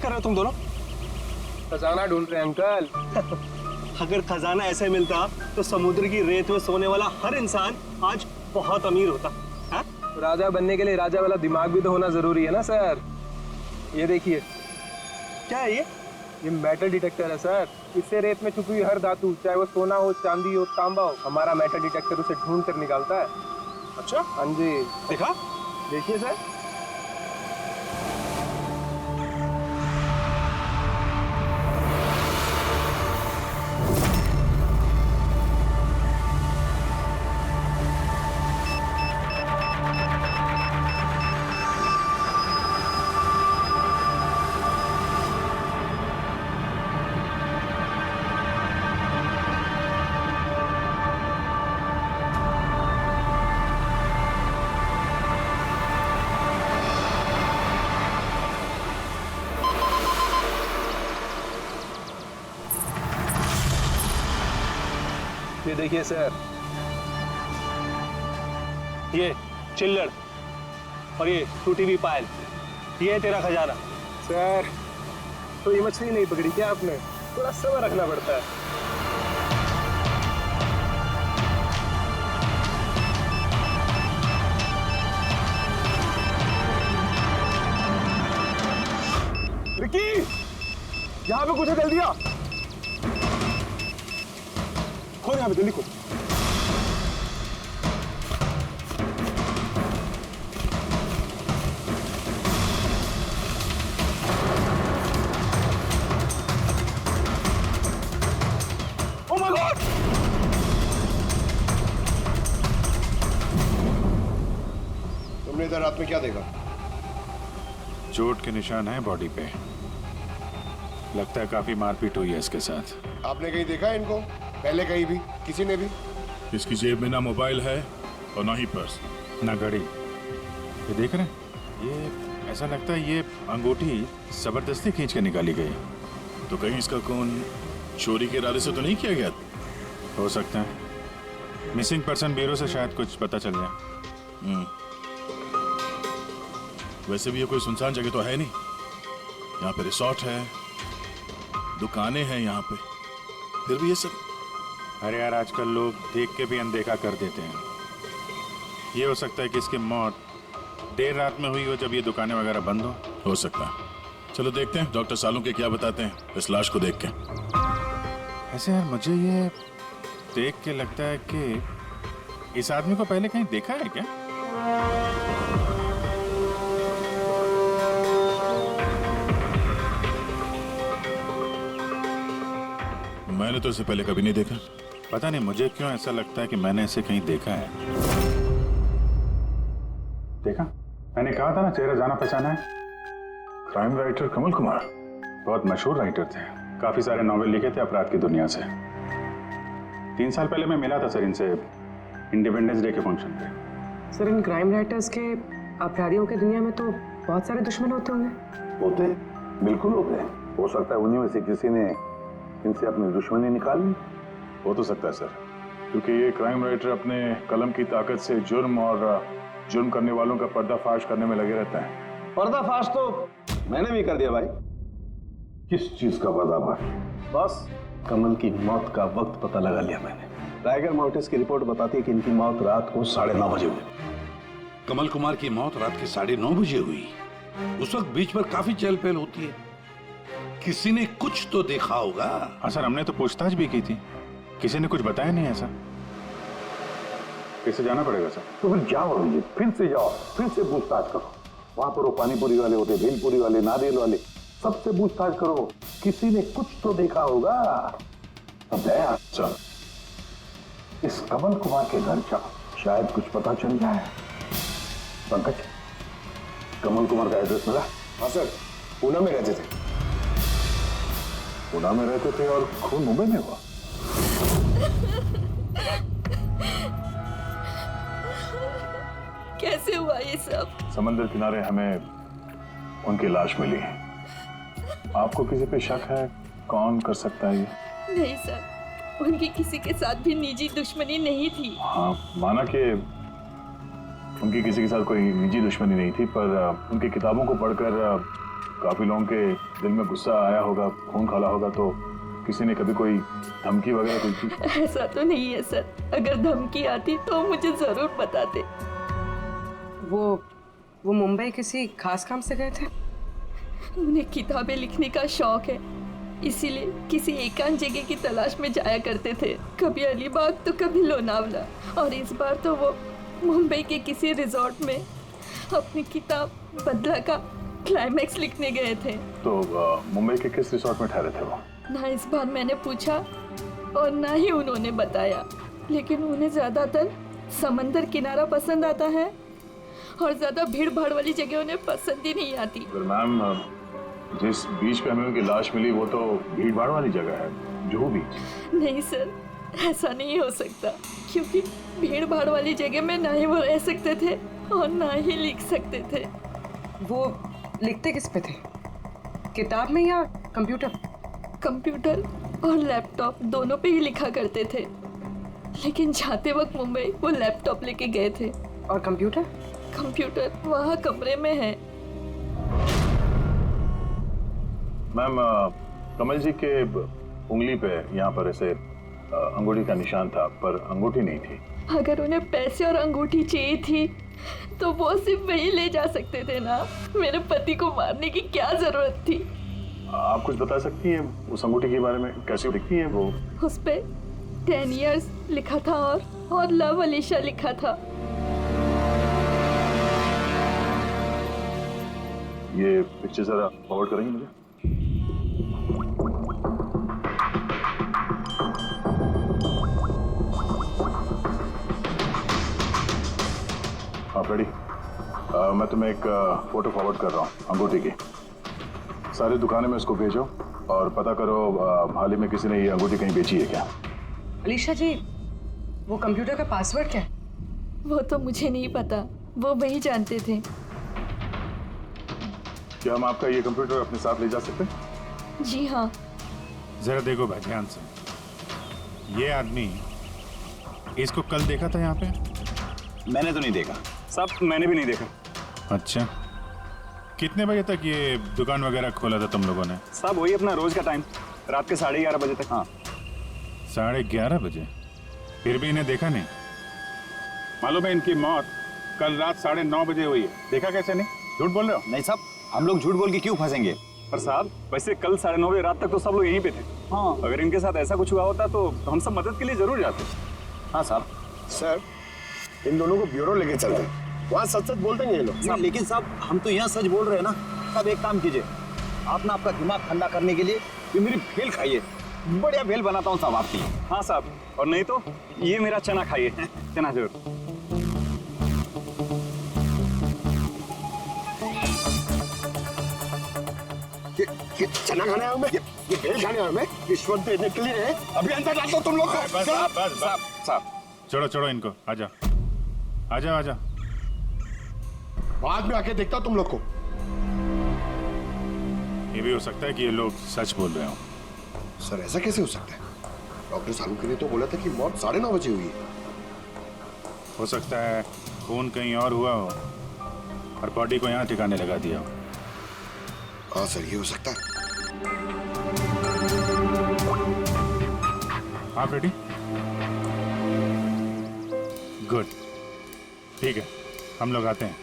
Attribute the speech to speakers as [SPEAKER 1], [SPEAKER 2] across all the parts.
[SPEAKER 1] कर रहे हो तुम दोनों?
[SPEAKER 2] खजाना ढूंढ रहे हैं अंकल।
[SPEAKER 1] अगर खजाना ऐसे मिलता तो समुद्र की रेत में सोने वाला हर इंसान आज बहुत अमीर होता है?
[SPEAKER 2] राजा बनने के लिए राजा वाला दिमाग भी तो होना जरूरी है ना सर। ये देखिए,
[SPEAKER 1] क्या है
[SPEAKER 2] ये मेटल डिटेक्टर है सर। इससे रेत में छुपी हुई हर धातु, चाहे वो सोना हो, चांदी हो, तांबा हो, हमारा मेटल डिटेक्टर उसे ढूंढ कर निकालता है।
[SPEAKER 1] अच्छा,
[SPEAKER 2] हाँ जी,
[SPEAKER 1] देखा?
[SPEAKER 2] देखिए सर। ये देखिए सर,
[SPEAKER 1] ये चिल्लड़ और ये टूटी हुई पायल, ये है तेरा खजाना।
[SPEAKER 2] सर तो ये मछली नहीं पकड़ी क्या आपने? थोड़ा सब्र रखना पड़ता है। रिकी, यहाँ पे कुछ है, जल्दी आ। खोल यहाँ पे, जल्दी खोल। Oh my God!
[SPEAKER 3] तुमने इधर रात में क्या देखा?
[SPEAKER 4] चोट के निशान हैं बॉडी पे। लगता है काफी मारपीट हुई है इसके साथ।
[SPEAKER 3] आपने कहीं देखा है इनको पहले? कहीं भी किसी ने भी?
[SPEAKER 5] इसकी जेब में ना मोबाइल है और ना ही पर्स,
[SPEAKER 4] ना घड़ी। ये देख रहे हैं, ये ऐसा लगता है ये अंगूठी जबरदस्ती खींच के निकाली गई।
[SPEAKER 5] तो कहीं इसका खून चोरी के इरादे से तो नहीं किया गया?
[SPEAKER 4] हो सकता है। मिसिंग पर्सन ब्यूरो से शायद कुछ पता चल जाए।
[SPEAKER 5] वैसे भी ये कोई सुनसान जगह तो है नहीं। यहाँ पे रिसोर्ट है, दुकानें हैं यहाँ पे, फिर भी ये सब।
[SPEAKER 4] अरे यार, आजकल लोग देख के भी अनदेखा कर देते हैं। ये हो सकता है कि इसकी मौत देर रात में हुई हो, जब ये दुकानें वगैरह बंद
[SPEAKER 5] हो सकता है। चलो देखते हैं डॉक्टर सालुंके क्या बताते हैं इस लाश को देख के।
[SPEAKER 4] ऐसे यार, मुझे ये देख के लगता है कि इस आदमी को पहले कहीं देखा है क्या?
[SPEAKER 5] मैंने तो इसे पहले कभी नहीं देखा।
[SPEAKER 4] पता नहीं मुझे क्यों ऐसा लगता है कि मैंने इसे कहीं देखा है। देखा, मैंने कहा था ना, चेहरा जाना पहचाना है। क्राइम राइटर कमल कुमार बहुत मशहूर राइटर थे, काफी सारे नॉवेल लिखे थे अपराध की दुनिया से। 3 साल पहले मैं मिला था सर इनसे इंडिपेंडेंस डे के फंक्शन पे।
[SPEAKER 6] सर, इन क्राइम राइटर्स के अपराधियों की दुनिया में तो बहुत सारे दुश्मन होते होंगे।
[SPEAKER 7] होते, बिल्कुल होते हैं। हो सकता है उन्हीं में से किसी ने इनसे अपनी दुश्मनी निकाल ली।
[SPEAKER 5] हो तो सकता है सर, क्योंकि ये क्राइम राइटर अपने कलम की ताकत से जुर्म और जुर्म करने वालों का पर्दाफाश करने में लगे रहता है।
[SPEAKER 7] पर्दाफाश तो मैंने भी कर दिया भाई। किस चीज का पर्दाफाश? बस कमल की मौत का वक्त पता लगा लिया मैंने। टाइगर मोर्टिस की रिपोर्ट बताती है कि इनकी मौत रात को 9:30 बजे हुई।
[SPEAKER 8] कमल कुमार की मौत रात के 9:30 बजे हुई। उस वक्त बीच पर काफी चहल पहल होती है। किसी ने कुछ तो देखा होगा।
[SPEAKER 4] हाँ सर, हमने तो पूछताछ भी की थी, किसी ने कुछ बताया नहीं ऐसा। कैसे जाना पड़ेगा सर?
[SPEAKER 7] तो फिर जाओ, फिर से जाओ, फिर से पूछताछ करो। वहां पर वो पानीपुरी वाले होते, भेलपुरी वाले, नारियल वाले, सबसे पूछताछ करो। किसी ने कुछ तो देखा होगा। अब चल इस कमल कुमार के घर जाओ, शायद कुछ पता चल जाए। पंकज, कमल कुमार का एड्रेस मिला?
[SPEAKER 3] हाँ सर, पूना में रहते थे।
[SPEAKER 7] पूना में रहते थे और खून मुंबई में हुआ।
[SPEAKER 9] कैसे हुआ ये सब?
[SPEAKER 5] समंदर किनारे हमें उनकी लाश मिली है। आपको किसी पे शक है? कौन कर सकता है ये?
[SPEAKER 9] नहीं सर, उनकी किसी के साथ भी निजी दुश्मनी नहीं थी।
[SPEAKER 5] हाँ, माना कि उनकी किसी के साथ कोई निजी दुश्मनी नहीं थी, पर उनकी किताबों को पढ़कर काफी लोगों के दिल में गुस्सा आया होगा, खून खौला होगा, तो किसी ने कभी कोई धमकी वगैरह कुछ दी?
[SPEAKER 9] ऐसा तो नहीं है सर, अगर धमकी आती तो मुझे जरूर बताते।
[SPEAKER 6] वो मुंबई किसी खास काम से गए थे?
[SPEAKER 9] उन्हें किताबें लिखने का शौक है, इसीलिए किसी एकांत जगह की तलाश में जाया करते थे, कभी अलीबाग तो कभी लोनावला, और इस बार तो वो मुंबई के किसी रिजॉर्ट में अपनी किताब बदला का क्लाइमैक्स लिखने गए थे।
[SPEAKER 5] तो मुंबई के किस रिसोर्ट में ठहरे थे वो?
[SPEAKER 9] ना इस बार मैंने पूछा और ना ही उन्होंने बताया, लेकिन उन्हें ज्यादातर समंदर किनारा पसंद आता है और ज्यादा भीड़ भाड़ वाली जगह उन्हें पसंद ही नहीं आती।
[SPEAKER 5] मैम, जिस बीच पे हमें उनकी लाश मिली वो तो भीड़ भाड़ वाली जगह है, जुहू बीच।
[SPEAKER 9] नहीं सर, ऐसा नहीं हो सकता, क्योंकि भीड़ भाड़ वाली जगह में ना ही वो रह सकते थे और ना ही लिख सकते थे।
[SPEAKER 6] वो लिखते किस पे थे, किताब में या कंप्यूटर?
[SPEAKER 9] कंप्यूटर और लैपटॉप दोनों पे ही लिखा करते थे, लेकिन जाते वक्त मुंबई वो लैपटॉप लेके गए थे।
[SPEAKER 6] और कंप्यूटर?
[SPEAKER 9] कंप्यूटर वहाँ कमरे में है।
[SPEAKER 5] मैम, कमल जी के उंगली पे यहाँ पर ऐसे अंगूठी का निशान था, पर अंगूठी नहीं थी।
[SPEAKER 9] अगर उन्हें पैसे और अंगूठी चाहिए थी तो वो सिर्फ वही ले जा सकते थे ना, मेरे पति को मारने की क्या जरूरत थी?
[SPEAKER 5] आप कुछ बता सकती हैं उस अंगूठी के बारे में, कैसी दिखती है वो?
[SPEAKER 9] उस पे 10 years लिखा था और लव अलीशा लिखा था।
[SPEAKER 5] ये पिक्चर जरा फॉरवर्ड करेंगे मुझे? आप रेडी? मैं तुम्हें एक फोटो फॉरवर्ड कर रहा हूँ अंगूठी की। सारी दुकानों में इसको भेजो और पता करो हाल ही में किसी ने ये अंगूठी कहीं बेची है क्या।
[SPEAKER 6] अलीशा जी, वो कंप्यूटर का पासवर्ड क्या है?
[SPEAKER 9] वो तो मुझे नहीं पता, वो वही जानते थे।
[SPEAKER 5] क्या हम आपका ये कंप्यूटर अपने साथ ले जा सकते हैं?
[SPEAKER 9] जी हाँ।
[SPEAKER 4] जरा देखो भाई ध्यान से, ये आदमी, इसको कल देखा था यहाँ पे?
[SPEAKER 1] मैंने तो नहीं देखा साहब, मैंने भी नहीं देखा।
[SPEAKER 4] अच्छा, कितने बजे तक ये दुकान वगैरह खोला था तुम लोगों ने?
[SPEAKER 1] साहब वही अपना रोज का टाइम, रात के 11:30 बजे तक। हाँ,
[SPEAKER 4] 11:30 बजे? फिर भी इन्हें देखा नहीं? मालूम है इनकी मौत कल रात 9:30 बजे हुई है, देखा कैसे नहीं? झूठ बोल रहे हो?
[SPEAKER 10] नहीं साहब, हम लोग झूठ बोल के क्यों फंसेंगे?
[SPEAKER 1] पर साहब वैसे कल 9:30 बजे रात तक तो सब लोग यहीं पे थे। हाँ, अगर इनके साथ ऐसा कुछ हुआ होता तो हम सब मदद के लिए जरूर जाते।
[SPEAKER 10] हाँ साहब।
[SPEAKER 3] सर, इन दोनों को ब्यूरो लेके चलते, वहाँ सच सच बोलते हैं ये लोग।
[SPEAKER 10] लेकिन साहब हम तो यहाँ सच बोल रहे हैं ना। साहब एक काम कीजिए, आप ना आपका दिमाग ठंडा करने के लिए ये मेरी भेल खाइए, बढ़िया भेल बनाता हूँ साहब आपकी।
[SPEAKER 1] हाँ साहब, और नहीं तो ये मेरा चना खाइए, चना जरूर।
[SPEAKER 3] ये चना खाने आया हूँ मैं, ये भेल खाने आया हूँ मैं, रिश्वत देने के लिए है। अभी अंदर डाल दो तुम लोग।
[SPEAKER 4] साहब छोड़ो इनको, आजा आजा आजा।
[SPEAKER 3] बाद में आके देखता हूँ तुम लोग को।
[SPEAKER 4] ये भी हो सकता है कि ये लोग सच बोल रहे हो।
[SPEAKER 3] सर ऐसा कैसे हो सकता है? डॉक्टर सालुंके ने तो बोला था कि मौत 9:30 बजे हुई है।
[SPEAKER 4] हो सकता है खून कहीं और हुआ हो और बॉडी को यहाँ ठिकाने लगा दिया हो।
[SPEAKER 3] हाँ सर, ये हो सकता है।
[SPEAKER 4] आप रेडी? गुड, ठीक है, हम लोग आते हैं।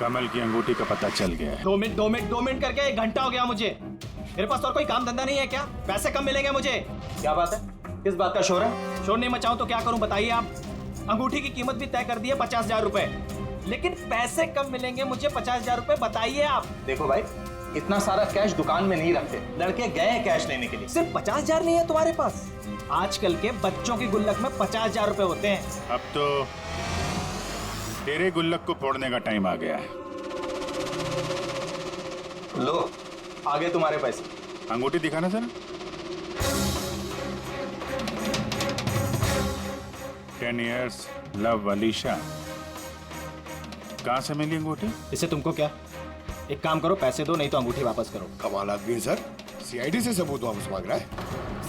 [SPEAKER 4] कमल की अंगूठी का पता चल गया है।
[SPEAKER 10] 2 मिनट करके 1 घंटा हो गया मुझे। मेरे पास और कोई काम धंधा नहीं है क्या? पैसे कम मिलेंगे मुझे। क्या बात है? किस बात का शोर है? शोर नहीं मचाऊं तो क्या करूं बताइए आप? अंगूठी की कीमत भी तय कर दी है 50,000 रुपए, लेकिन पैसे कम मिलेंगे मुझे 50,000 रुपए, बताइए आप। देखो भाई, इतना सारा कैश दुकान में नहीं रखते, लड़के गए हैं कैश लेने के लिए। सिर्फ 50,000 नहीं है तुम्हारे पास? आजकल के बच्चों की गुल्लक में 50,000 रुपए होते हैं।
[SPEAKER 4] अब तो तेरे गुल्लक को फोड़ने का टाइम आ गया है।
[SPEAKER 10] लो, आगे तुम्हारे पैसे।
[SPEAKER 4] अंगूठी दिखाना जरा। 10 years लव अलीशा। कहाँ से मिली अंगूठी?
[SPEAKER 10] इससे तुमको क्या? एक काम करो, पैसे दो, नहीं तो अंगूठी वापस करो।
[SPEAKER 3] कमाल आदमी है सर, सीआईडी से सबूत वापस मांग रहा है।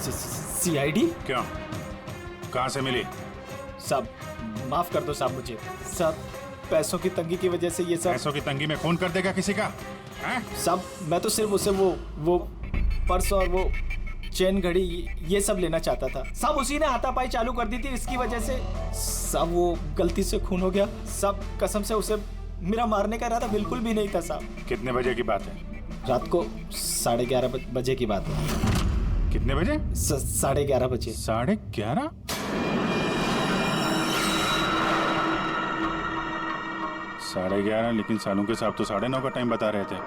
[SPEAKER 10] सीआईडी?
[SPEAKER 4] क्यों, कहाँ से मिली?
[SPEAKER 10] सब माफ कर दो साहब मुझे, सब पैसों की तंगी की वजह से ये सब।
[SPEAKER 4] पैसों की तंगी में खून कर देगा किसी का? हैं?
[SPEAKER 10] सब मैं तो सिर्फ उसे वो पर्स और वो चेन घड़ी ये सब लेना चाहता था। सब उसी ने हाथापाई चालू कर दी थी, इसकी वजह से सब वो गलती से खून हो गया। सब कसम से उसे मेरा मारने का इरादा बिल्कुल भी नहीं था साहब।
[SPEAKER 4] कितने बजे की बात है?
[SPEAKER 10] रात को 11:30 बजे की बात है।
[SPEAKER 4] कितने बजे?
[SPEAKER 10] 11:30 बजे।
[SPEAKER 4] 11:30? साढ़े 11, लेकिन सालों के साहब तो 9:30 का टाइम बता रहे थे।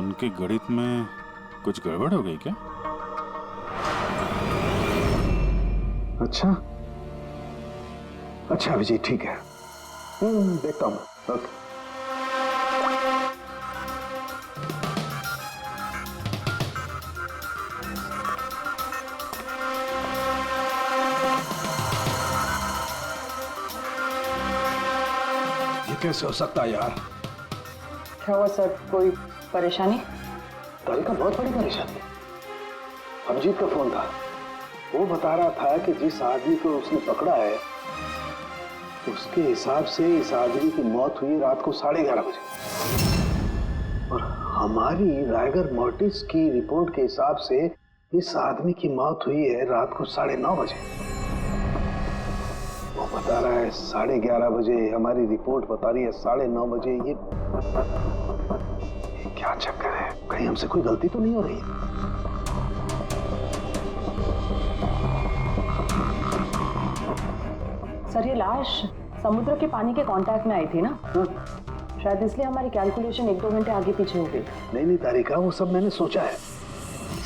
[SPEAKER 4] उनके गणित में कुछ गड़बड़ हो गई क्या?
[SPEAKER 7] अच्छा अभिजीत, ठीक है, देखता हूँ। ओके।
[SPEAKER 8] ये कैसे हो सकता है यार?
[SPEAKER 6] क्या हुआ सर, कोई परेशानी?
[SPEAKER 7] तारिका, बहुत बड़ी परेशानी। अभिजीत का फोन था, वो बता रहा था कि जिस आदमी को उसने पकड़ा है उसके हिसाब से इस आदमी की मौत हुई रात को 11:30 बजे, और हमारी रायगर मोर्टिस की रिपोर्ट के हिसाब से इस आदमी की मौत हुई है रात को 9:30 बजे। वो बता रहा है 11:30 बजे, हमारी रिपोर्ट बता रही है 9:30 बजे। ये क्या चक्कर है? कहीं हमसे कोई गलती तो नहीं हो रही है?
[SPEAKER 6] सर ये लाश समुद्र के पानी के कांटेक्ट में आई थी ना, शायद इसलिए हमारी कैलकुलेशन 1-2 घंटे आगे पीछे हो गई।
[SPEAKER 7] नहीं तारिका, वो सब मैंने सोचा है।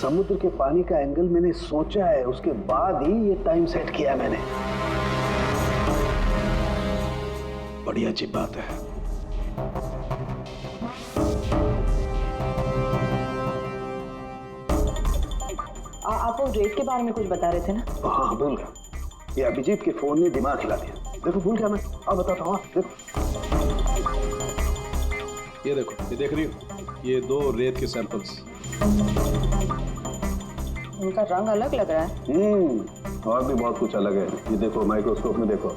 [SPEAKER 7] समुद्र के पानी का एंगल मैंने सोचा है, उसके बाद ही ये टाइम सेट किया है मैंने।
[SPEAKER 8] बड़ी अच्छी बात है।
[SPEAKER 6] आप वो रेट के बारे में कुछ बता रहे थे ना?
[SPEAKER 7] हाँ, भूल गया। ये अभिजीत के फोन ने दिमाग हिला दिया। देखो, भूल गया मैं। अब बताता हूँ। देखो,
[SPEAKER 8] ये देखो, ये देख रही हो, ये 2 रेत के सैंपल्स।
[SPEAKER 6] उनका रंग अलग लग रहा है।
[SPEAKER 7] और भी बहुत कुछ अलग है। ये देखो, माइक्रोस्कोप में देखो।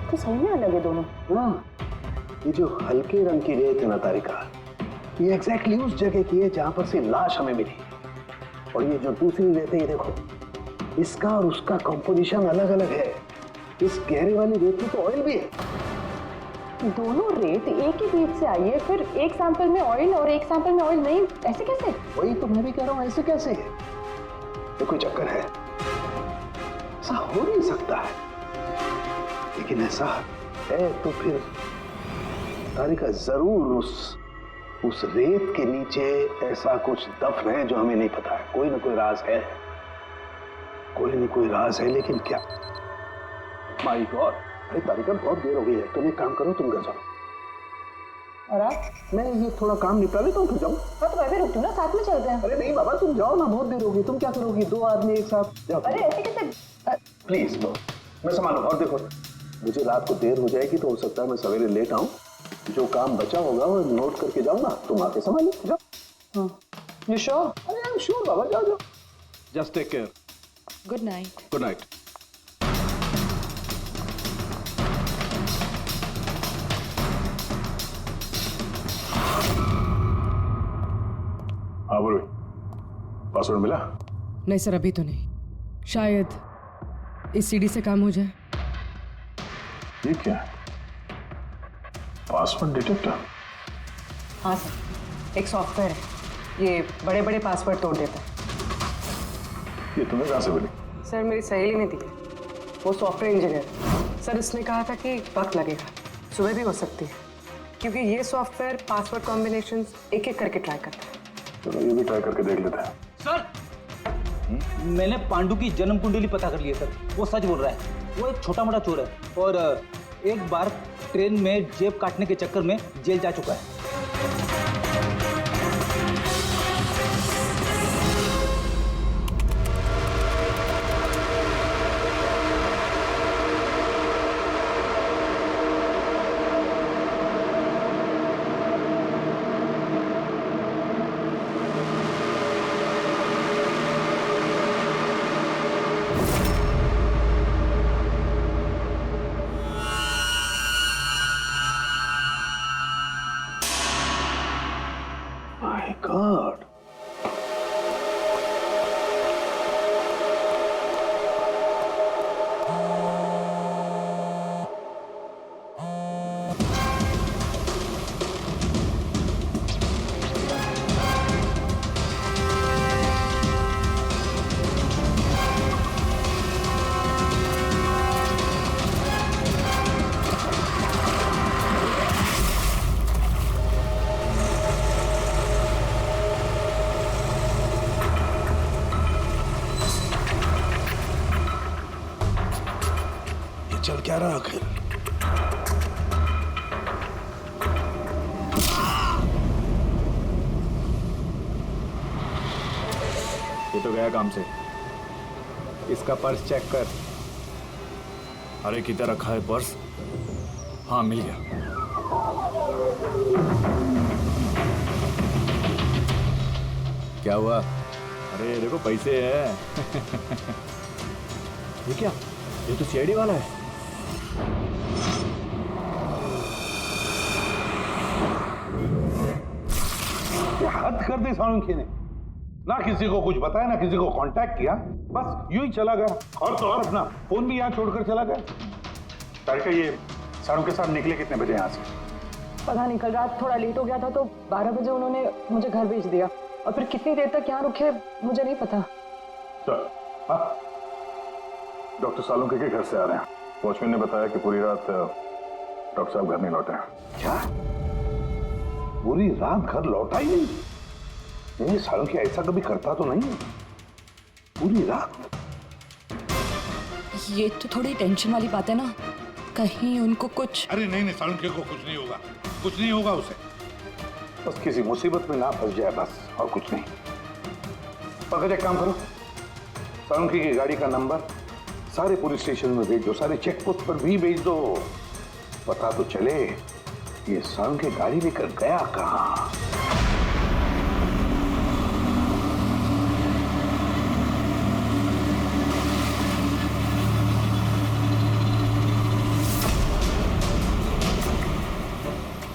[SPEAKER 6] तो सही में अलग है दोनों।
[SPEAKER 7] हाँ, ये जो हल्के रंग की रेत है ना तारिका, ये एग्जैक्टली उस जगह की है जहां पर से लाश हमें मिली। और ये जो दूसरी रेत है, ये देखो, इसका और उसका कंपोजिशन अलग अलग है। इस गहरे वाली रेत में तो ऑयल भी है।
[SPEAKER 6] दोनों रेत एक ही बीज से आई है, फिर एक सैंपल में ऑयल और एक सैंपल में ऑयल नहीं, ऐसे कैसे?
[SPEAKER 7] वही तो मैं भी कह रहा हूँ, ऐसे कैसे है? ये कोई चक्कर है? ऐसा हो नहीं सकता है। लेकिन ऐसा है तो फिर तारिका जरूर उस रेत के नीचे ऐसा कुछ दफन है जो हमें नहीं पता है। कोई ना कोई राज है, कोई ना कोई राज है, लेकिन क्या? माय गॉड, अरे तारिका, बहुत देर हो गई है। तुम एक काम करो, तुम घर जाओ।
[SPEAKER 6] और आप?
[SPEAKER 7] मैं ये थोड़ा काम निपटा लेता हूँ, फिर जाऊँ।
[SPEAKER 6] हाँ तो मैं भी रुकती हूँ ना, साथ में चलते हैं।
[SPEAKER 7] अरे नहीं बाबा, तुम जाओ ना, बहुत देर होगी। तुम क्या करोगी? 2 आदमी एक साथ जाओ।
[SPEAKER 6] अरे ऐसे कैसे?
[SPEAKER 7] प्लीज लो, मैं संभालूं। और देखो, मुझे रात को देर हो जाएगी तो हो सकता है मैं सवेरे लेट आऊं। जो काम बचा होगा वो नोट करके जाऊं ना, तुम आके संभालो। जाओ।
[SPEAKER 6] You sure?
[SPEAKER 7] अरे आई एम श्योर बाबा, जाओ जाओ।
[SPEAKER 8] Just take care.
[SPEAKER 9] Good night.
[SPEAKER 8] Good night.
[SPEAKER 5] हाँ बोलो, पासवर्ड मिला?
[SPEAKER 6] नहीं सर, अभी तो नहीं। शायद इस सीडी से काम हो जाए।
[SPEAKER 5] ये क्या है? Password detector?
[SPEAKER 6] हाँ सर, एक सॉफ्टवेयर है, ये बड़े बड़े पासवर्ड तोड़ देता है।
[SPEAKER 5] ये तुम्हें कहाँ से मिली?
[SPEAKER 6] सर मेरी सहेली ने दी है, वो सॉफ्टवेयर इंजीनियर। सर इसने कहा था कि वक्त लगेगा, सुबह भी हो सकती है, क्योंकि ये सॉफ्टवेयर पासवर्ड कॉम्बिनेशन एक एक करके ट्राई करता है।
[SPEAKER 5] चलो ये भी ट्राई करके देख लेते हैं।
[SPEAKER 10] सर, मैंने पांडु की जन्म कुंडली पता कर ली है सर। वो सच बोल रहा है, वो एक छोटा मोटा चोर है और एक बार ट्रेन में जेब काटने के चक्कर में जेल जा चुका है।
[SPEAKER 7] My God.
[SPEAKER 8] चल क्या रहा आखिर?
[SPEAKER 2] ये तो गया काम से। इसका पर्स चेक कर।
[SPEAKER 10] अरे किधर रखा है पर्स? हाँ मिल गया।
[SPEAKER 2] क्या हुआ?
[SPEAKER 10] अरे देखो पैसे हैं। ये क्या? ये तो सीआईडी वाला है।
[SPEAKER 7] हद कर दी सालुंखे ने। ना किसी को कुछ बताया, ना किसी को कांटेक्ट किया, बस यूं ही चला गया। और तो और अपना फोन भी यहाँ छोड़कर चला गया।
[SPEAKER 4] तारिका, ये सालुंखे साहब निकले कितने बजे यहाँ से?
[SPEAKER 6] पता नहीं, कल रात थोड़ा लेट हो गया था तो 12 बजे उन्होंने मुझे घर भेज दिया, और फिर कितनी देर तक यहाँ रुके मुझे नहीं पता।
[SPEAKER 5] सर, हाँ, डॉक्टर सालुंखे के घर से आ रहे हैं। वॉचमैन ने बताया कि पूरी रात डॉक्टर साहब घर नहीं लौटे हैं।
[SPEAKER 7] क्या? पूरी रात घर लौटा ही नहीं? नहीं, सालुंखे ऐसा कभी करता तो नहीं। पूरी रात?
[SPEAKER 9] ये तो थोड़ी टेंशन वाली बात है ना, कहीं उनको कुछ।
[SPEAKER 8] अरे नहीं नहीं, सालुंखे को कुछ नहीं होगा, कुछ नहीं होगा उसे।
[SPEAKER 7] बस किसी मुसीबत में ना फंस जाए, बस, और कुछ नहीं। पकड़, एक काम करो, सालुंखे की गाड़ी का नंबर सारे पुलिस स्टेशन में भेज दो, सारे चेक पोस्ट पर भी भेज दो। पता तो चले ये सालुंखे गाड़ी लेकर गया कहां।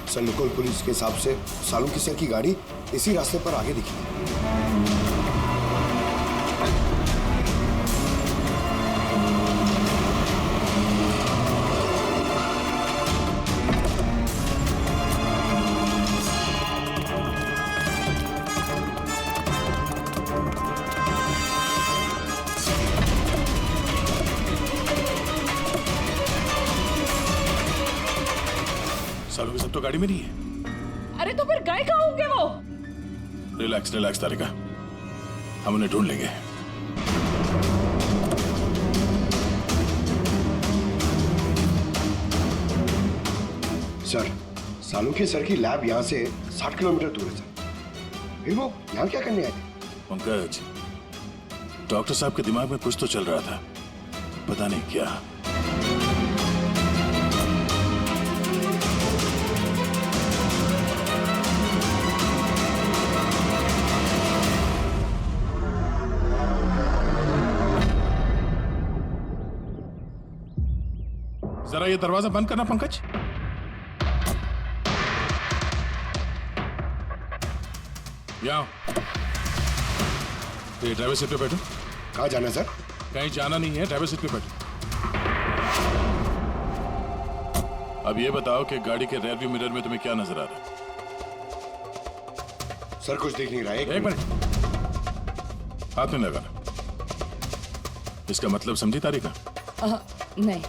[SPEAKER 3] सर, लोकल पुलिस के हिसाब से सालुंखे सर की गाड़ी इसी रास्ते पर आगे दिखी।
[SPEAKER 5] सालुंखे सब तो गाड़ी में नहीं है।
[SPEAKER 9] अरे तो फिर गए कहाँ होंगे वो?
[SPEAKER 5] रिलैक्स रिलैक्स तारिका, हम उन्हें ढूंढ लेंगे।
[SPEAKER 3] सर, सालुंखे सर की लैब यहाँ से 60 किलोमीटर दूर है सर। फिर वो यहाँ क्या करने आए थे?
[SPEAKER 5] पंकज, डॉक्टर साहब के दिमाग में कुछ तो चल रहा था, पता नहीं क्या। जरा ये दरवाजा बंद करना पंकज। यहाँ ये ड्राइवर सीट पे बैठो।
[SPEAKER 3] कहाँ जाना है सर?
[SPEAKER 5] कहीं जाना नहीं है, ड्राइवर सीट पे बैठो। अब ये बताओ कि गाड़ी के रेयर व्यू मिरर में तुम्हें क्या नजर आ रहा है?
[SPEAKER 3] सर कुछ दिख नहीं रहा है।
[SPEAKER 5] एक मिनट, हाथ में लगाना। इसका मतलब समझी तारिका?
[SPEAKER 9] नहीं।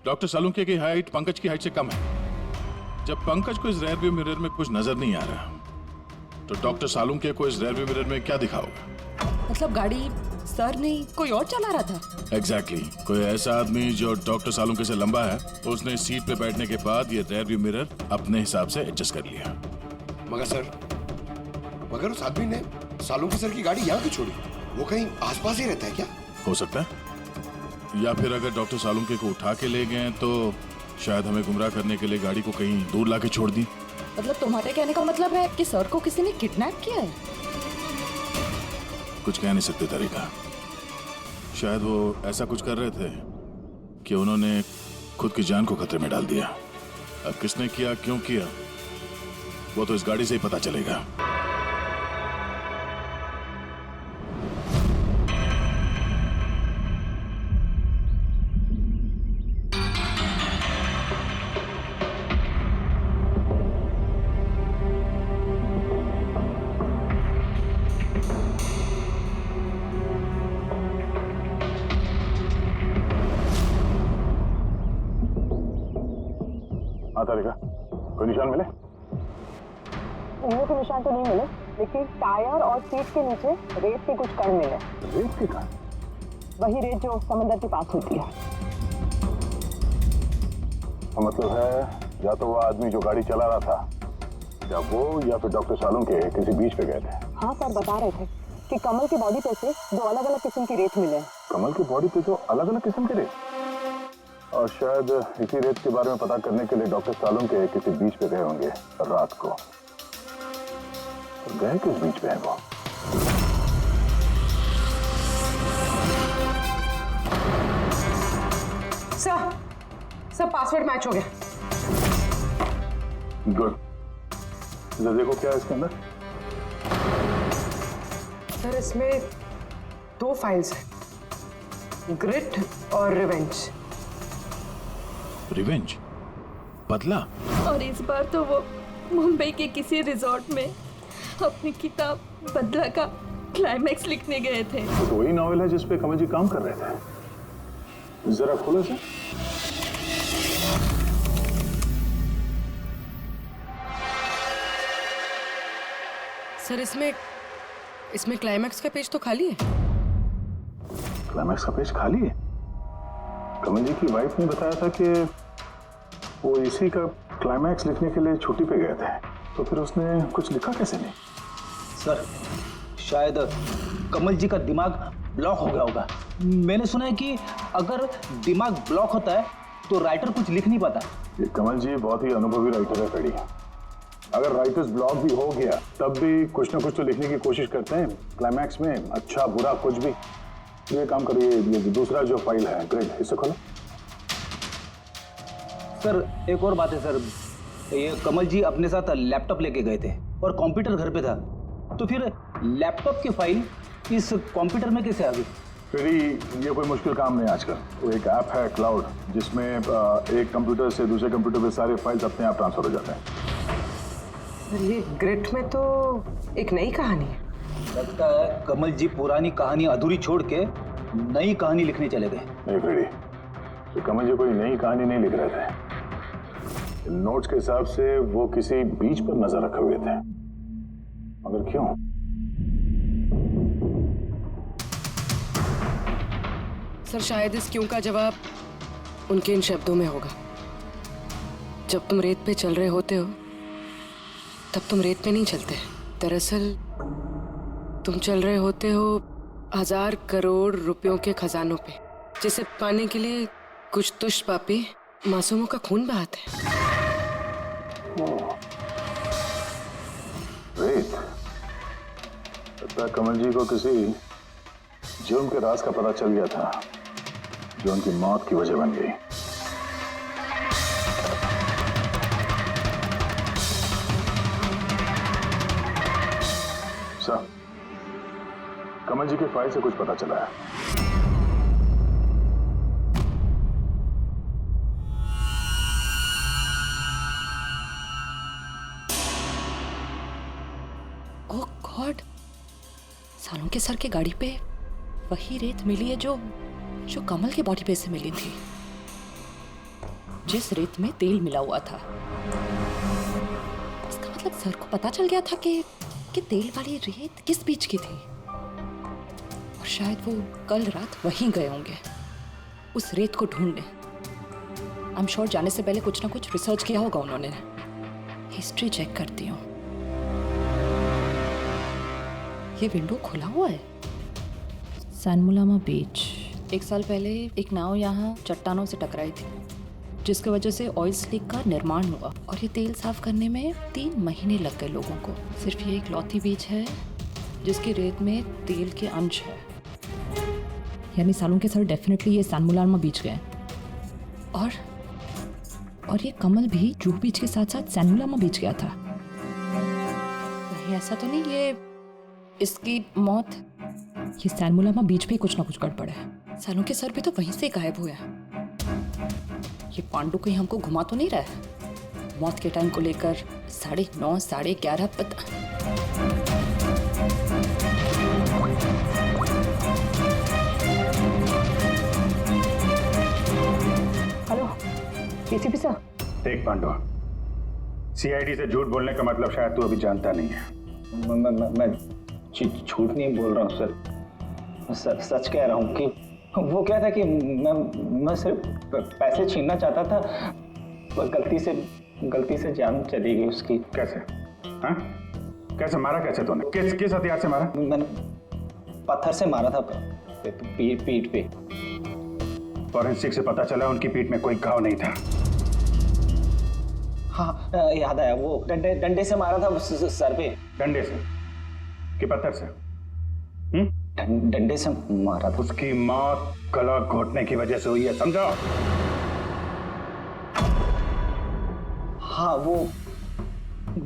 [SPEAKER 5] डॉक्टर सालुंखे की हाइट पंकज की हाइट से कम है। जब पंकज को इस रेयर व्यू मिरर में कुछ नजर नहीं आ रहा, तो डॉक्टर सालुंखे को इस रेयर व्यू मिरर में क्या दिखा होगा?
[SPEAKER 9] मतलब गाड़ी सर नहीं कोई और चला रहा था?
[SPEAKER 5] एग्जैक्टली कोई ऐसा आदमी जो डॉक्टर सालुंखे से लंबा है, उसने सीट पे बैठने के बाद ये रेयर व्यू मिरर अपने हिसाब से एडजस्ट कर लिया।
[SPEAKER 3] मगर उस आदमी ने सालुंखे सर की गाड़ी यहाँ क्यों छोड़ी? वो कहीं आसपास ही रहता है क्या?
[SPEAKER 5] हो सकता है, या फिर अगर डॉक्टर सालुंखे को उठा के ले गए तो शायद हमें गुमराह करने के लिए गाड़ी को कहीं दूर लाके छोड़ दी।
[SPEAKER 9] मतलब तुम्हारे कहने का मतलब है कि सर को किसी ने किडनैप किया है?
[SPEAKER 5] कुछ कह नहीं सकते तारिका, शायद वो ऐसा कुछ कर रहे थे कि उन्होंने खुद की जान को खतरे में डाल दिया। अब किसने किया, क्यों किया, वो तो इस गाड़ी से ही पता चलेगा। हाँ तारिका, कोई निशान मिले?
[SPEAKER 6] उंगलियों के निशान तो नहीं मिले, लेकिन टायर और सीट के नीचे रेत के कुछ कण मिले।
[SPEAKER 7] रेत के कण?
[SPEAKER 6] वही रेत जो समंदर के पास होती है।
[SPEAKER 7] तो मतलब है या तो वो आदमी जो गाड़ी चला रहा था, या वो या फिर डॉक्टर सालुंके किसी बीच पे गए थे।
[SPEAKER 6] हाँ सर, बता रहे थे कि कमल की बॉडी पे से 2 अलग-अलग किस्म की रेत मिले।
[SPEAKER 7] कमल की बॉडी पे तो अलग अलग किस्म के रेत, और शायद इसी रेत के बारे में पता करने के लिए डॉक्टर सालुंके किसी बीच पे गए होंगे रात को। तो गए किस बीच पे है वो?
[SPEAKER 6] सर पासवर्ड मैच हो गया।
[SPEAKER 7] गुड। जरा देखो क्या है इसके अंदर।
[SPEAKER 6] सर इसमें 2 फाइल्स हैं, ग्रिट और रिवेंज।
[SPEAKER 5] रिवेंज? बदला?
[SPEAKER 9] और इस बार तो वो मुंबई के किसी रिजॉर्ट में अपनी किताब बदला का क्लाइमैक्स लिखने गए थे।
[SPEAKER 7] तो वही नॉवेल है जिसपे कमल जी काम कर रहे थे। जरा खोलो से।
[SPEAKER 6] सर इसमें क्लाइमैक्स का पेज तो खाली है।
[SPEAKER 7] क्लाइमैक्स का पेज खाली है? कमल जी की वाइफ ने बताया था कि वो इसी का क्लाइमैक्स लिखने के लिए छुट्टी पे गए थे, तो फिर उसने कुछ लिखा कैसे नहीं?
[SPEAKER 10] सर शायद कमल जी का दिमाग ब्लॉक हो गया होगा। मैंने सुना है कि अगर दिमाग ब्लॉक होता है तो राइटर कुछ लिख नहीं पाता।
[SPEAKER 7] ये कमल जी बहुत ही अनुभवी राइटर है पेड़ी। अगर राइटर्स ब्लॉक भी हो गया तब भी कुछ ना कुछ तो लिखने की कोशिश करते हैं क्लाइमैक्स में, अच्छा बुरा कुछ भी। ये काम करिए, ये दूसरा जो फाइल है ग्रेड, इसे खोलो।
[SPEAKER 10] सर एक और बात है सर, ये कमल जी अपने साथ लैपटॉप लेके गए थे और कंप्यूटर घर पे था, तो फिर लैपटॉप की फाइल इस कंप्यूटर में कैसे आ गई?
[SPEAKER 7] फिर ये कोई मुश्किल काम नहीं आजकल। वो एक ऐप है क्लाउड, जिसमें एक कंप्यूटर से दूसरे कंप्यूटर पे सारे फाइल्स अपने आप ट्रांसफर हो जाते हैं।
[SPEAKER 6] ये ग्रिट में तो एक नई कहानी है।
[SPEAKER 10] लगता है कमल जी पुरानी कहानी अधूरी छोड़ के नई कहानी लिखने चले गए।
[SPEAKER 7] नहीं फ्रेडी, तो कमल जी कोई नई कहानी नहीं लिख रहे थे। नोट्स के हिसाब से वो किसी बीच पर नजर रखे हुए थे, मगर क्यों?
[SPEAKER 6] सर शायद इस क्यों का जवाब उनके इन शब्दों में होगा। जब तुम रेत पे चल रहे होते हो तब तुम रेत पे नहीं चलते। दरअसल तुम चल रहे होते हो 1000 करोड़ रुपयों के खजानों पे, जिसे पाने के लिए कुछ दुष्ट पापी मासूमों का खून बहाते हैं।
[SPEAKER 7] रेत? लगता है कमल जी को किसी जुर्म के राज का पता चल गया था, जो उनकी मौत की वजह बन गई। सर, कमल जी के फाइल से कुछ पता चला है।
[SPEAKER 11] ओह गॉड, सालों के सर के गाड़ी पे वही रेत मिली है जो कमल के बॉडी पे से मिली थी, जिस रेत में तेल मिला हुआ था। इसका मतलब सर को पता चल गया था कि तेल वाली रेत किस बीच की थी, और शायद वो कल रात वहीं गए होंगे उस रेत को ढूंढने। आई एम श्योर जाने से पहले कुछ ना कुछ रिसर्च किया होगा उन्होंने। हिस्ट्री चेक करती हूँ। ये विंडो खुला हुआ है। सैनमुलामा बीच। 1 साल पहले एक नाव यहाँ चट्टानों से टकराई थी, जिसकी वजह से ऑयल स्लिक का निर्माण हुआ, और ये तेल साफ करने में 3 महीने लग गए लोगों को। सिर्फ ये एक लौती बीच है जिसकी रेत में तेल के अंश है। यानी सालों के सर डेफिनेटली ये सैनमुलामा बीच गए, और ये कमल भी जूहू बीच के साथ साथ सैनमुलामा बीच गया था। ऐसा तो नहीं ये इसकी मौत? ये सैनमुलामा बीच पे ही कुछ ना कुछ गड़बड़ है। सालों के सर भी तो वहीं से गायब हुआ है। ये पांडु कहीं हमको घुमा तो नहीं रहा है? मौत के टाइम को लेकर 9:30 11:30 पता।
[SPEAKER 6] Hello ACP sir.
[SPEAKER 4] देख पांडु, सीआईडी से झूठ बोलने का मतलब शायद तू अभी जानता नहीं है।
[SPEAKER 10] मैं झूठ नहीं बोल रहा हूँ सर, सच कह रहा हूँ कि वो क्या था कि मैं सिर्फ पैसे छीनना चाहता था, पर गलती से जान चली गई उसकी।
[SPEAKER 4] कैसे? हाँ? कैसे मारा? कैसे तूने? किस हथियार से मारा?
[SPEAKER 10] मैंने पत्थर से मारा था पीठ पे।
[SPEAKER 4] फॉरेंसिक से पता चला उनकी पीठ में कोई घाव नहीं था।
[SPEAKER 10] हाँ याद आया, वो डंडे से मारा था सर पे।
[SPEAKER 4] डंडे से कि पत्थर से?
[SPEAKER 10] डंडे से मारा था।
[SPEAKER 4] उसकी मौत गला घोटने की वजह से हुई है, समझो?
[SPEAKER 10] हाँ वो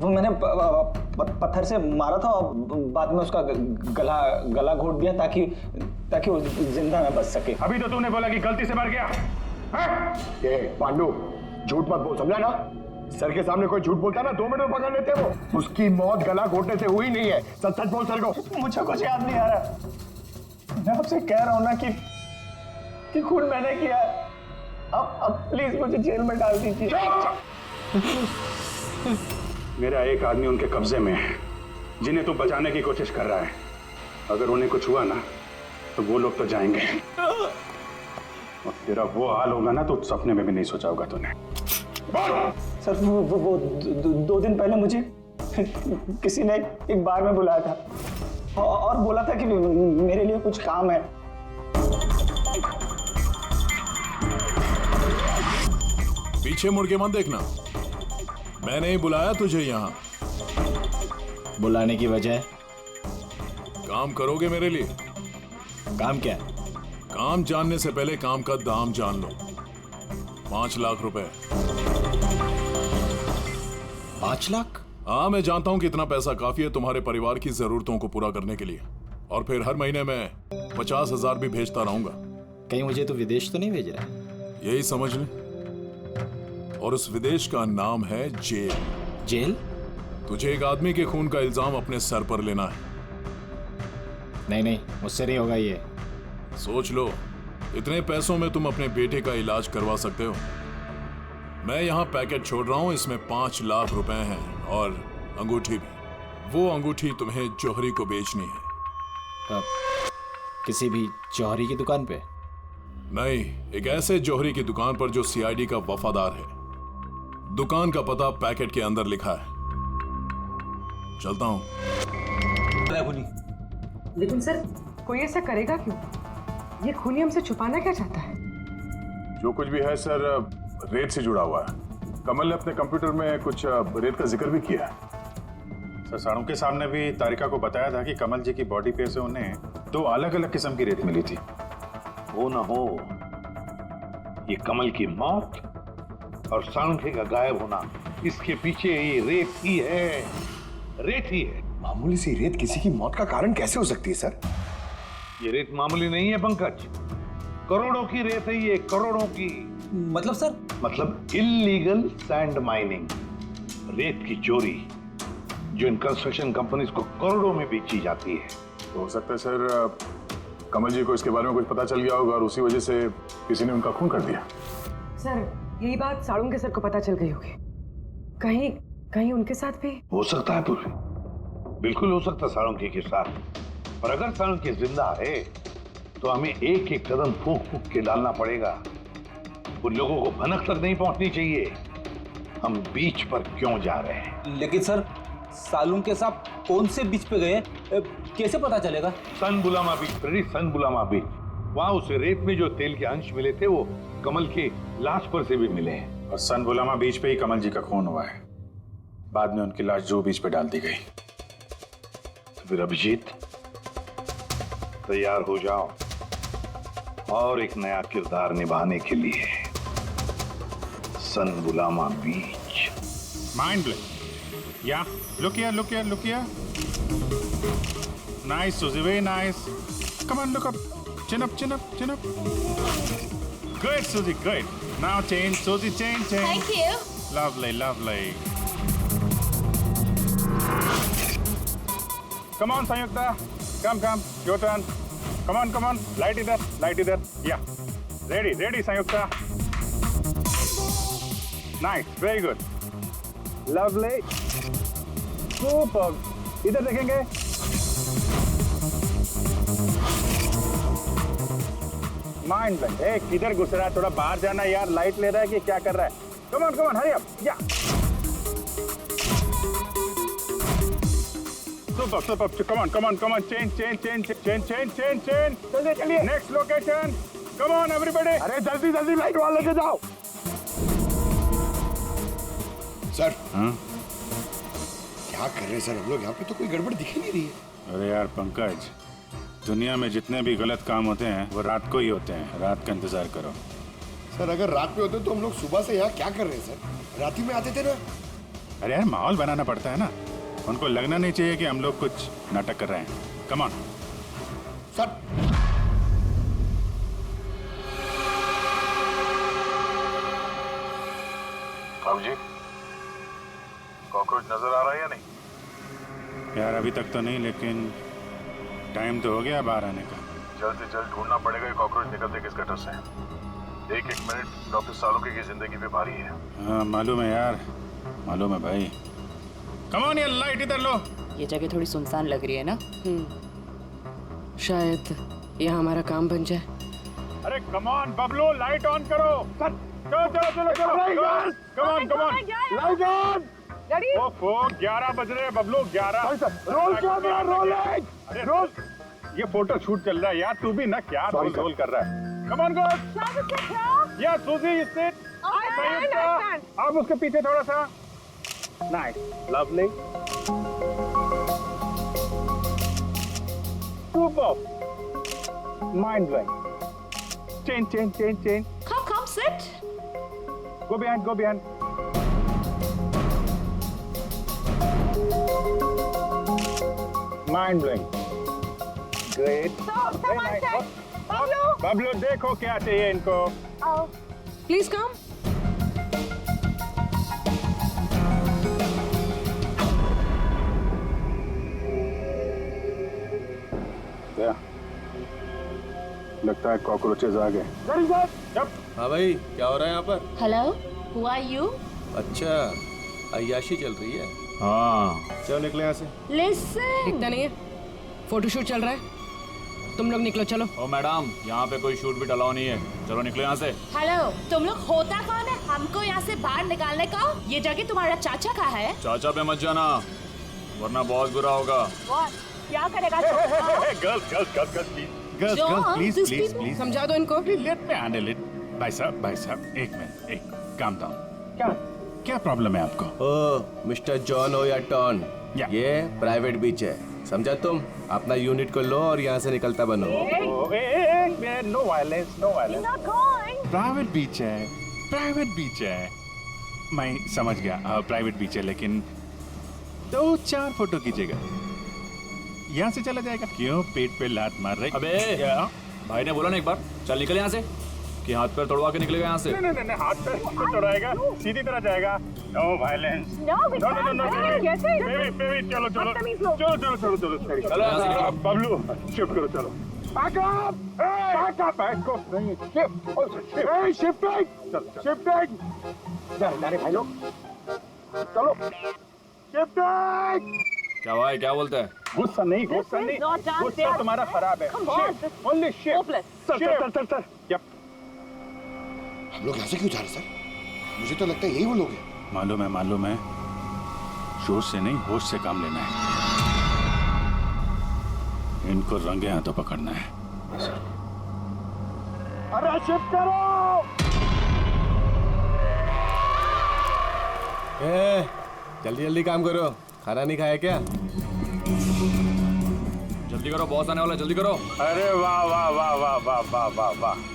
[SPEAKER 10] मैंने पत्थर से मारा था और बाद में उसका गला घोट दिया ताकि वो जिंदा न बच सके।
[SPEAKER 4] अभी तो तूने बोला कि गलती से मर गया।
[SPEAKER 3] ये पांडु झूठ मत बोल, समझा ना? सर के सामने कोई झूठ बोलता ना 2 मिनट में पकड़ लेते वो। उसकी मौत गला घोटने से हुई नहीं है। सच सच बोल सर को।
[SPEAKER 10] मुझे कुछ याद नहीं आ रहा। मैं आपसे कह रहा हूँ ना कि खून मैंने किया है। अब प्लीज मुझे जेल में डाल दीजिए।
[SPEAKER 4] मेरा एक आदमी उनके कब्जे में है जिन्हें तू बचाने की कोशिश कर रहा है। अगर उन्हें कुछ हुआ ना तो वो लोग तो जाएंगे और तेरा वो हाल होगा ना तो सपने में भी नहीं सोचा होगा तूने।
[SPEAKER 10] सर वो 2 दिन पहले मुझे किसी ने एक बार में बुलाया था और बोला था कि मेरे लिए कुछ काम है।
[SPEAKER 8] पीछे मुड़ के मत देखना, मैंने ही बुलाया तुझे यहाँ।
[SPEAKER 10] बुलाने की वजह?
[SPEAKER 8] काम करोगे मेरे लिए?
[SPEAKER 10] काम क्या?
[SPEAKER 8] काम जानने से पहले काम का दाम जान लो। 5 लाख रुपए।
[SPEAKER 10] 5 लाख?
[SPEAKER 8] हाँ मैं जानता हूँ कि इतना पैसा काफी है तुम्हारे परिवार की जरूरतों को पूरा करने के लिए, और फिर हर महीने में 50,000 भी भेजता रहूंगा।
[SPEAKER 10] कहीं मुझे तो विदेश तो नहीं भेज रहा?
[SPEAKER 8] यही समझ ले, और उस विदेश का नाम है जेल।
[SPEAKER 10] जेल?
[SPEAKER 8] तुझे एक आदमी के खून का इल्जाम अपने सर पर लेना है।
[SPEAKER 10] नहीं मुझसे नहीं होगा ये।
[SPEAKER 8] सोच लो, इतने पैसों में तुम अपने बेटे का इलाज करवा सकते हो। मैं यहाँ पैकेट छोड़ रहा हूँ, इसमें 5 लाख रुपए हैं और अंगूठी भी। वो अंगूठी तुम्हें जौहरी को बेचनी है।
[SPEAKER 10] किसी भी जौहरी की दुकान पे?
[SPEAKER 8] नहीं, एक ऐसे जौहरी की दुकान पर जो सीआईडी का वफादार है। दुकान का पता पैकेट के अंदर लिखा है। चलता हूँ।
[SPEAKER 6] लेकिन सर कोई ऐसा करेगा क्यों? ये खूनी हमसे छुपाना क्या चाहता है?
[SPEAKER 5] जो कुछ भी है सर रेत से जुड़ा हुआ है। कमल ने अपने कंप्यूटर में कुछ रेत का जिक्र भी किया है।
[SPEAKER 4] सर सारों के सामने भी तारिका को बताया था कि कमल जी की बॉडी पे से उन्हें 2 अलग अलग किस्म की रेत मिली थी।
[SPEAKER 8] हो ना हो, ये कमल की मौत और सालुंखे का गायब होना, इसके पीछे ये रेत ही है। रेत ही है।
[SPEAKER 3] मामूली सी रेत किसी की मौत का कारण कैसे हो सकती है सर?
[SPEAKER 8] ये रेत मामूली नहीं है पंकज, करोड़ों की रेत है ये, करोड़ों की।
[SPEAKER 10] मतलब सर?
[SPEAKER 8] मतलब इल्लीगल सैंड माइनिंग, रेत की चोरी, जो इन कंस्ट्रक्शन कंपनीज को करोड़ों में बेची जाती है।
[SPEAKER 5] तो हो सकता है सर कमल जी को इसके बारे में कुछ पता चल गया होगा और उसी वजह से किसी ने उनका खून कर दिया।
[SPEAKER 6] सर यही बात साळुंखे सर को पता चल गई होगी। कहीं उनके साथ भी
[SPEAKER 8] हो सकता है पूरी, बिल्कुल हो सकता है साळुंखे के साथ। पर अगर साळुंखे जिंदा है तो हमें एक एक कदम फूंक फूंक के डालना पड़ेगा। उन लोगों को भनक तक नहीं पहुंचनी चाहिए हम बीच पर क्यों जा रहे हैं।
[SPEAKER 10] लेकिन सर सालुंखे साहब कौन से बीच पे गए, कैसे पता चलेगा?
[SPEAKER 8] सन बुलामा बीच, सन बुलामा बीच। वहां उस रेत में जो तेल के अंश मिले थे वो कमल के लाश पर से भी मिले हैं।
[SPEAKER 4] और सन बुलामा बीच पे ही कमल जी का खून हुआ है। बाद में उनकी लाश जो बीच पे डाल दी गई।
[SPEAKER 8] तो फिर अभिजीत तैयार हो जाओ और एक नया किरदार निभाने के लिए। सन बुलामा बीच।
[SPEAKER 4] Mind blowing. या look here Nice, Susie, very nice. Come on, look up. Chin up, chin up, chin up. Good, Susie, good. Now change, Susie, change, change.
[SPEAKER 9] Thank you.
[SPEAKER 4] Lovely, lovely. Come on, Sanyukta. Come. Your turn. Come on. Light either. Yeah. Ready, Sanyukta. Nice, very good. Lovely. Superb. इधर देखेंगे. Mind blank. Hey, किधर घुस रहा है? थोड़ा बाहर जाना यार. लाइट ले रहा है कि क्या कर रहा है? Come on, hurry up. Yeah. Super. Come on. Change. चलिए. Next location. Come on, everybody.
[SPEAKER 3] अरे जल्दी लाइट वाला लेके जाओ. सर
[SPEAKER 4] हाँ?
[SPEAKER 3] क्या कर रहे हैं सर हम लोग यहाँ पे? तो कोई गड़बड़ दिख ही नहीं रही है.
[SPEAKER 4] अरे यार पंकज, दुनिया में जितने भी गलत काम होते हैं वो रात को ही होते हैं. रात का इंतजार करो.
[SPEAKER 3] सर अगर रात में होते तो हम लोग सुबह से यहाँ क्या कर रहे हैं सर? रात ही में आते थे ना.
[SPEAKER 4] अरे यार माहौल बनाना पड़ता है ना. उनको लगना नहीं चाहिए कि हम लोग कुछ नाटक कर रहे हैं. Come on
[SPEAKER 3] sir.
[SPEAKER 5] बाबू जी, कॉकरोच नजर आ रहा है या नहीं?
[SPEAKER 4] यार अभी तक तो नहीं, लेकिन टाइम तो हो गया बाहर आने का.
[SPEAKER 5] जल्द से जल्द ढूंढना पड़ेगा ये कॉकरोच निकलते किस गटर से. एक मिनट डॉक्टर सालुंके की जिंदगी पे भारी है.
[SPEAKER 4] हाँ मालूम है यार, मालूम है भाई. कम ऑन, ये लाइट इधर लो.
[SPEAKER 11] ये जगह थोड़ी सुनसान लग रही है ना.
[SPEAKER 6] शायद यहाँ हमारा काम बन जाए.
[SPEAKER 4] अरे come on Bablu, light on करो. चलो. Come on.
[SPEAKER 3] Light on.
[SPEAKER 4] ओफो 11 बज रहे हैं बबलू. 11.
[SPEAKER 3] Roll camera rolling.
[SPEAKER 4] अरे रोल, ये फोटो शूट चल रहा है यार. तू भी ना क्या रोल कर रहा है. Come on girl. या सूजी सिट. आप उसके पीछे थोड़ा सा. Nice, lovely. Super. Mind blowing. Change.
[SPEAKER 9] Come, sit.
[SPEAKER 4] Go behind. Mind blowing. Great. Very nice. Bablu देखो क्या चाहिए इनको.
[SPEAKER 6] Please come.
[SPEAKER 4] लगता है कॉकरोचेस आ गए.
[SPEAKER 2] हाँ भाई, क्या हो रहा है यहाँ पर?
[SPEAKER 9] Hello, who are you?
[SPEAKER 2] अच्छा, अय्याशी चल रही है.
[SPEAKER 4] हाँ.
[SPEAKER 2] चलो निकले यहाँ से.
[SPEAKER 9] Listen.
[SPEAKER 6] दिखता नहीं है. फोटोशूट चल रहा है. तुम लोग निकलो. चलो.
[SPEAKER 10] ओ मैडम, यहाँ पे कोई शूट भी अलाउ नहीं है. चलो निकलो यहाँ से.
[SPEAKER 9] हेलो, तुम लोग होता कौन है हमको यहाँ से बाहर निकालने का? ये जगह तुम्हारा चाचा का है.
[SPEAKER 10] चाचा पे मत जाना, वरना बहुत बुरा होगा.
[SPEAKER 9] क्या करेगा?
[SPEAKER 4] Girls, please.
[SPEAKER 6] समझा दो इनको.
[SPEAKER 4] Let me handle it. भाई साहब, एक मिनट, calm down. क्या प्रॉब्लम है आपको?
[SPEAKER 2] ओ मिस्टर जॉन हो या टॉन,
[SPEAKER 4] या.
[SPEAKER 2] ये प्राइवेट बीच है, समझा तुम? अपना यूनिट को लो और यहाँ से निकलता बनो.
[SPEAKER 4] No violence. प्राइवेट बीच है. मैं समझ गया, प्राइवेट बीच है, लेकिन 2-4 फोटो कीजिएगा. यहाँ से चला जाएगा. क्यों पेट पे लात मार रहे?
[SPEAKER 10] अबे भाई ने बोला ना एक बार, चल निकल यहाँ से, कि हाथ पैर तोड़वा के निकलेगा यहाँ से.
[SPEAKER 4] नहीं, हाथ पैर तो तोड़ाएगा, सीधी तरह जाएगा. No violence. नो. बेबी, चलो.
[SPEAKER 10] चलो यहाँ से निकलो.
[SPEAKER 4] बबलू शिफ्ट करो. चलो. Back up! नहीं. Shifting.
[SPEAKER 3] अरे भाई लोग चलो.
[SPEAKER 4] Shifting.
[SPEAKER 10] क्या भाई, क्या बोलता है?
[SPEAKER 4] गुस्सा नहीं. गुस्सा तुम्हारा खराब है. Only shift. सर. Yep.
[SPEAKER 3] हम लोग यहाँ से क्यों जा रहे सर? मुझे तो लगता है यही वो लोग हैं.
[SPEAKER 4] मालूम है. जोश से नहीं, होश से काम लेना है. इनको रंगे हाथों पकड़ना है.
[SPEAKER 3] अरे शिफ्ट करो.
[SPEAKER 2] जल्दी काम करो. खाना नहीं खाया क्या?
[SPEAKER 10] जल्दी करो, बॉस आने वाला है, जल्दी करो.
[SPEAKER 4] अरे वाह.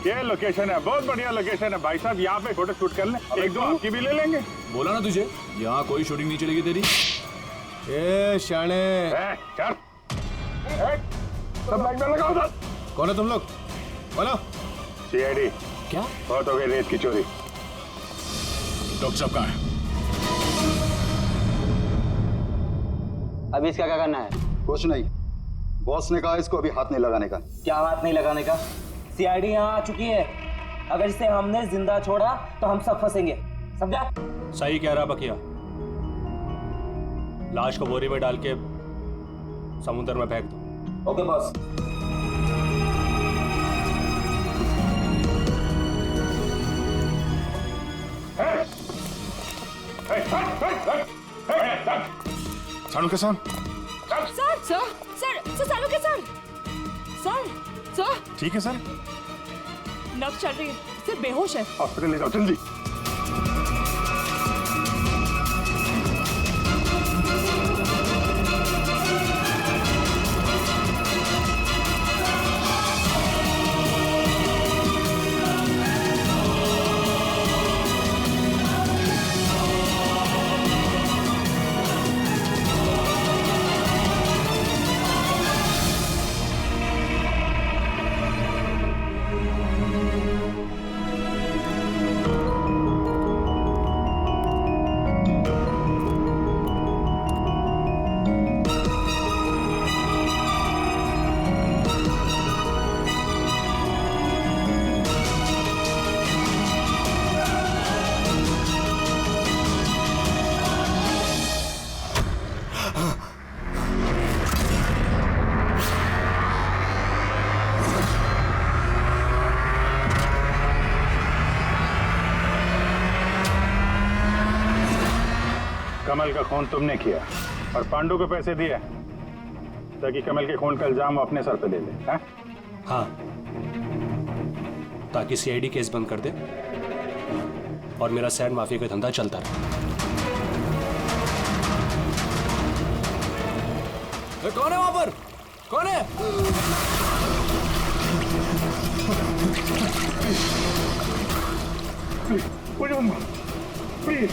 [SPEAKER 4] ये लोकेशन है, बहुत बढ़िया लोकेशन है भाई साहब. यहाँ पे फोटो शूट कर लें. एक दो आपकी भी ले लेंगे.
[SPEAKER 10] बोला ना तुझे, यहाँ कोई शूटिंग नहीं चलेगी तेरी.
[SPEAKER 2] ए शाणे,
[SPEAKER 4] चल.
[SPEAKER 3] सब लाइन में लगाओ उधर।
[SPEAKER 10] कौन है तुम लोग? बोलो।
[SPEAKER 4] सीआईडी।
[SPEAKER 10] क्या?
[SPEAKER 4] बहुत हो गई रेत की चोरी।
[SPEAKER 5] डॉक्टर साहब कहाँ है?
[SPEAKER 10] अभी इसका क्या करना है?
[SPEAKER 12] कुछ नहीं, बॉस ने कहा इसको अभी हाथ नहीं लगाने का।
[SPEAKER 10] क्या हाथ नहीं लगाने का? सीआईडी यहाँ आ चुकी है। अगर इसे हमने जिंदा छोड़ा तो हम सब फंसेंगे, समझा?
[SPEAKER 1] सही कह रहा बकिया। लाश को बोरी में डाल के समुद्र में फेंक दो।
[SPEAKER 10] Okay boss.
[SPEAKER 5] सानू के साथ
[SPEAKER 9] सर सालू के सर
[SPEAKER 5] ठीक है सर।
[SPEAKER 9] नब्ज चल रही है, सिर्फ बेहोश है।
[SPEAKER 3] हॉस्पिटल ले जाओ जल्दी।
[SPEAKER 4] कमल का खून तुमने किया और पांडु को पैसे दिए ताकि कमल के खून का इल्जाम वो अपने सर पे ले ले, हैं?
[SPEAKER 1] हाँ, ताकि सीआईडी केस बंद कर दे और मेरा सैंड माफिया का धंधा चलता रहे।
[SPEAKER 10] कौन है वहां पर? कौन है?
[SPEAKER 3] प्लीज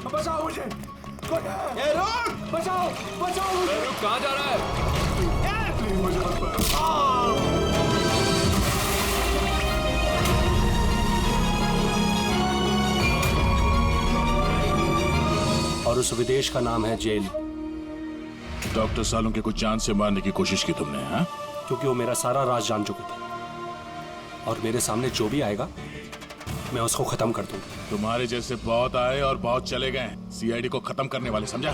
[SPEAKER 5] बचाओ मुझे।
[SPEAKER 10] ए रुक! बचाओ मुझे।
[SPEAKER 5] रुक, कहाँ जा रहा है? प्लीज मुझे मत मारो।
[SPEAKER 1] और उस विदेश का नाम है जेल।
[SPEAKER 5] डॉक्टर सालुंके को जान से मारने की कोशिश की तुमने, हाँ?
[SPEAKER 1] क्योंकि वो मेरा सारा राज जान चुके थे और मेरे सामने जो भी आएगा मैं उसको खत्म कर दूंगा।
[SPEAKER 5] तुम्हारे जैसे बहुत आए और बहुत चले गए, सीआईडी को खत्म करने वाले, समझा?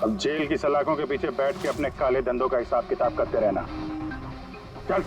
[SPEAKER 4] अब जेल की सलाखों के पीछे बैठ के अपने काले धंधों का हिसाब किताब करते रहना। चल।